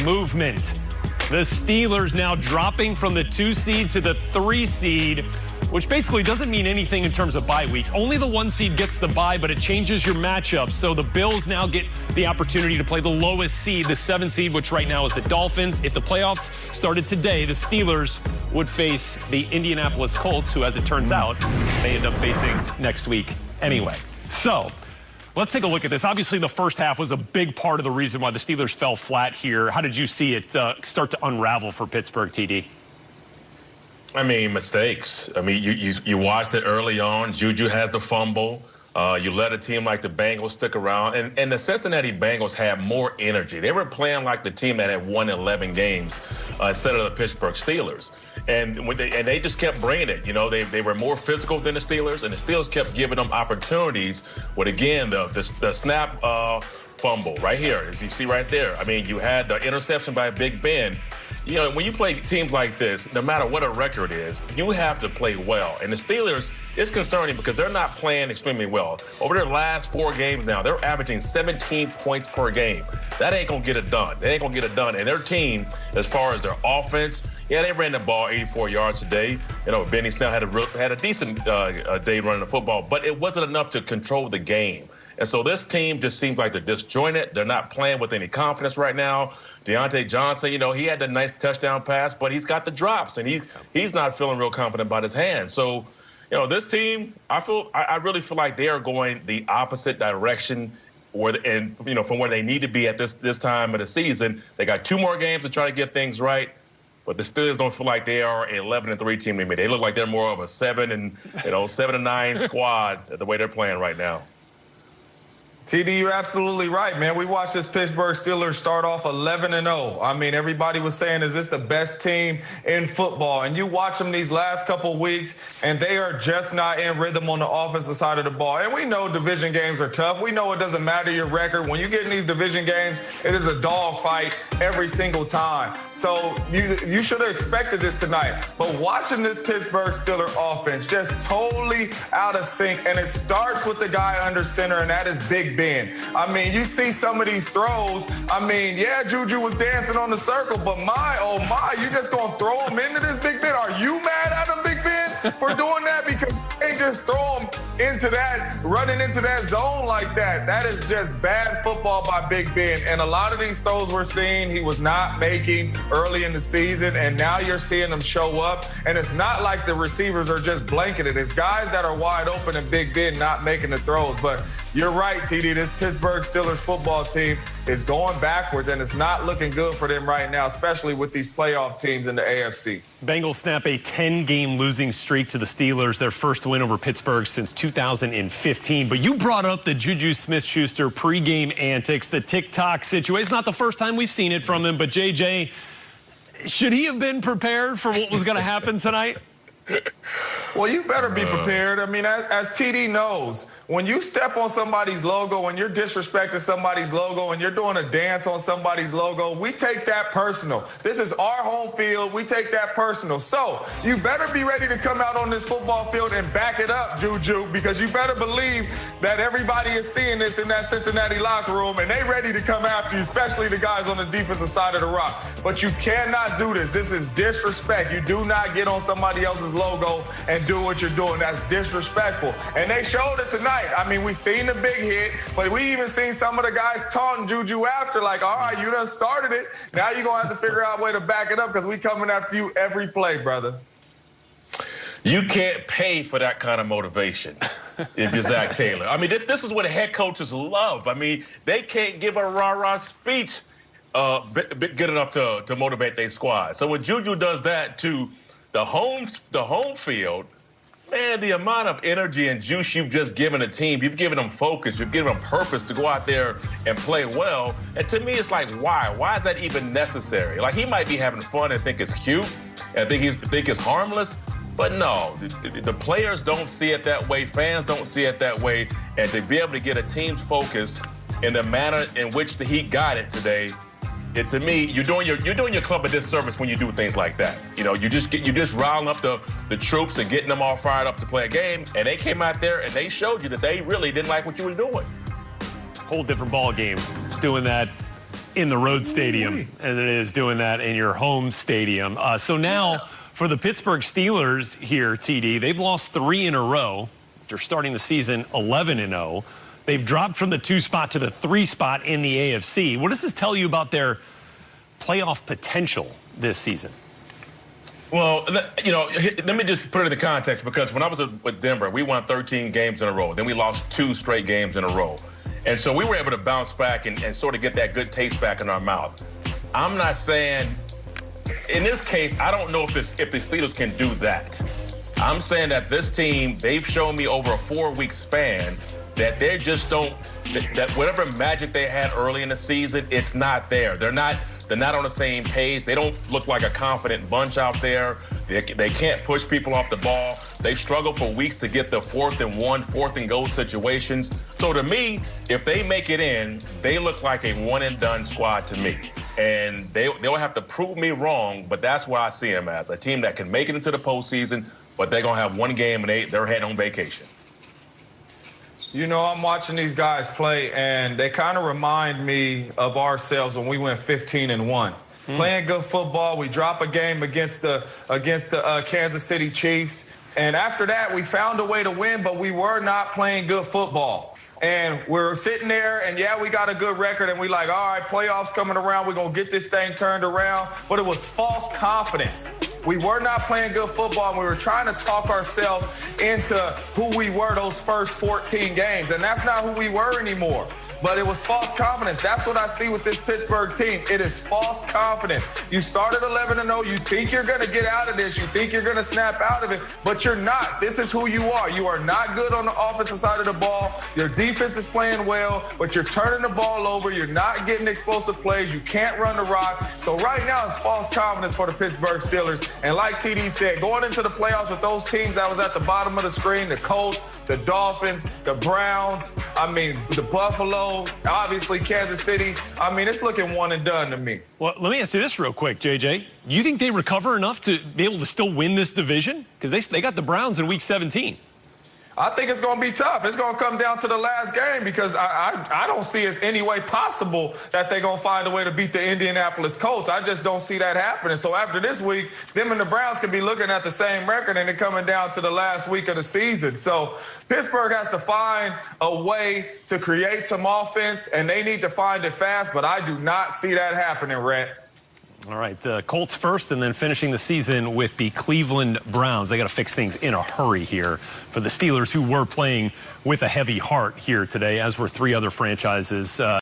movement. The Steelers now dropping from the 2 seed to the 3 seed, which basically doesn't mean anything in terms of bye weeks. Only the 1 seed gets the bye, but it changes your matchup. So the Bills now get the opportunity to play the lowest seed, the 7 seed, which right now is the Dolphins. If the playoffs started today, the Steelers would face the Indianapolis Colts, who, as it turns out, they end up facing next week anyway. So let's take a look at this. Obviously, the first half was a big part of the reason why the Steelers fell flat here. How did you see it start to unravel for Pittsburgh, TD? I mean, mistakes. I mean, you watched it early on. Juju has the fumble. You let a team like the Bengals stick around. And the Cincinnati Bengals had more energy. They were playing like the team that had won 11 games instead of the Pittsburgh Steelers. And they just kept bringing it. You know, they were more physical than the Steelers, and the Steelers kept giving them opportunities with, again, the snap fumble right here, as you see right there. I mean, you had the interception by Big Ben. You know, when you play teams like this, no matter what a record is, you have to play well. And the Steelers, it's concerning because they're not playing extremely well. Over their last 4 games now, they're averaging 17 points per game. That ain't going to get it done. They ain't going to get it done. And their team, as far as their offense, yeah, they ran the ball 84 yards a day. You know, Benny Snell had a decent day running the football, but it wasn't enough to control the game. And so this team just seems like they're disjointed. They're not playing with any confidence right now. Deontay Johnson, you know, he had the nice touchdown pass, but he's got the drops, and he's not feeling real confident about his hands. So, you know, this team, I really feel like they are going the opposite direction from where they need to be at this time of the season. They got 2 more games to try to get things right. But the Steelers don't feel like they are an 11-3 team to me. They look like they're more of a 7-9 squad the way they're playing right now. TD, you're absolutely right, man. We watched this Pittsburgh Steelers start off 11-0. I mean, everybody was saying, is this the best team in football? And you watch them these last couple weeks, and they are just not in rhythm on the offensive side of the ball. And we know division games are tough. We know it doesn't matter your record. When you get in these division games, it is a dogfight every single time. So you should have expected this tonight. But watching this Pittsburgh Steelers offense just totally out of sync, and it starts with the guy under center, and that is Big Ben. I mean, you see some of these throws. I mean, yeah, Juju was dancing on the circle, but oh my, you just gonna throw him into this Big Ben? Are you mad at him, Big Ben, for doing that? Because you can't just throw him into that, running into that zone like that. That is just bad football by Big Ben. And a lot of these throws we're seeing he was not making early in the season, and now you're seeing them show up. And it's not like the receivers are just blanketed. It's guys that are wide open and Big Ben not making the throws. But you're right, TD. This Pittsburgh Steelers football team is going backwards, and it's not looking good for them right now, especially with these playoff teams in the AFC. Bengals snap a 10-game losing streak to the Steelers, their first win over Pittsburgh since 2015. But you brought up the Juju Smith-Schuster pregame antics, the TikTok situation. It's not the first time we've seen it from him, but JJ, should he have been prepared for what was going to happen tonight? Well, you better be prepared. I mean, as TD knows, when you step on somebody's logo, when you're disrespecting somebody's logo, and you're doing a dance on somebody's logo, we take that personal. This is our home field. We take that personal. So you better be ready to come out on this football field and back it up, Juju, because you better believe that everybody is seeing this in that Cincinnati locker room, and they ready to come after you, especially the guys on the defensive side of the rock. But you cannot do this. This is disrespect. You do not get on somebody else's logo and do what you're doing. That's disrespectful. And they showed it tonight. I mean, we seen the big hit, but we even seen some of the guys taunting Juju after, like, all right, you done started it. Now you're going to have to figure out a way to back it up because we coming after you every play, brother. You can't pay for that kind of motivation if you're Zach Taylor. I mean, this is what head coaches love. I mean, they can't give a rah-rah speech good enough to motivate their squad. So when Juju does that to the home field, man, the amount of energy and juice you've just given a team, you've given them focus, you've given them purpose to go out there and play well. And to me, it's like, why? Why is that even necessary? Like, he might be having fun and think it's cute and think it's harmless. But no, the players don't see it that way. Fans don't see it that way. And to be able to get a team's focus in the manner in which he got it today, to me, you're doing your club a disservice when you do things like that. You know, you just riling up the troops and getting them all fired up to play a game. And they came out there and they showed you that they really didn't like what you were doing. Whole different ball game doing that in the road stadium as it is doing that in your home stadium. So now for the Pittsburgh Steelers here, TD, they've lost 3 in a row. They're starting the season 11-0. They've dropped from the 2 spot to the 3 spot in the AFC. What does this tell you about their playoff potential this season? Well, let me just put it in the context, because when I was with Denver, we won 13 games in a row. Then we lost 2 straight games in a row. And so we were able to bounce back and sort of get that good taste back in our mouth. I'm not saying, in this case, I don't know if the Steelers can do that. I'm saying that this team, they've shown me over a 4-week span that they just don't, that whatever magic they had early in the season, it's not there. They're not on the same page. They don't look like a confident bunch out there. They can't push people off the ball. They struggle for weeks to get the 4th and 1, 4th and goal situations. So to me, if they make it in, they look like a one-and-done squad to me. And they'll have to prove me wrong, but that's what I see them as, a team that can make it into the postseason, but they're going to have 1 game and they're heading on vacation. You know, I'm watching these guys play, and they kind of remind me of ourselves when we went 15-1. Playing good football, we drop a game against the Kansas City Chiefs, and after that, we found a way to win, but we were not playing good football. And we're sitting there, and yeah, we got a good record, and we like, all right, playoffs coming around, we're going to get this thing turned around. But it was false confidence. We were not playing good football, and we were trying to talk ourselves into who we were those first 14 games, and that's not who we were anymore. But it was false confidence. That's what I see with this Pittsburgh team. It is false confidence. You started 11-0. You think you're going to get out of this. You think you're going to snap out of it, but you're not. This is who you are. You are not good on the offensive side of the ball. Your defense is playing well, but you're turning the ball over. You're not getting explosive plays. You can't run the rock. So right now it's false confidence for the Pittsburgh Steelers. And like TD said, going into the playoffs with those teams that was at the bottom of the screen, the Colts, the Dolphins, the Browns, the Buffalo, obviously Kansas City. It's looking one and done to me. Well, let me ask you this real quick, JJ. You think they recover enough to be able to still win this division? Because they got the Browns in Week 17. I think it's going to be tough. It's going to come down to the last game, because I don't see as any way possible that they're going to find a way to beat the Indianapolis Colts. I just don't see that happening. So after this week, them and the Browns could be looking at the same record, and it coming down to the last week of the season. So Pittsburgh has to find a way to create some offense, and they need to find it fast, but I do not see that happening, Rhett. All right, Colts first, and then finishing the season with the Cleveland Browns. They got to fix things in a hurry here for the Steelers, who were playing with a heavy heart here today, as were 3 other franchises.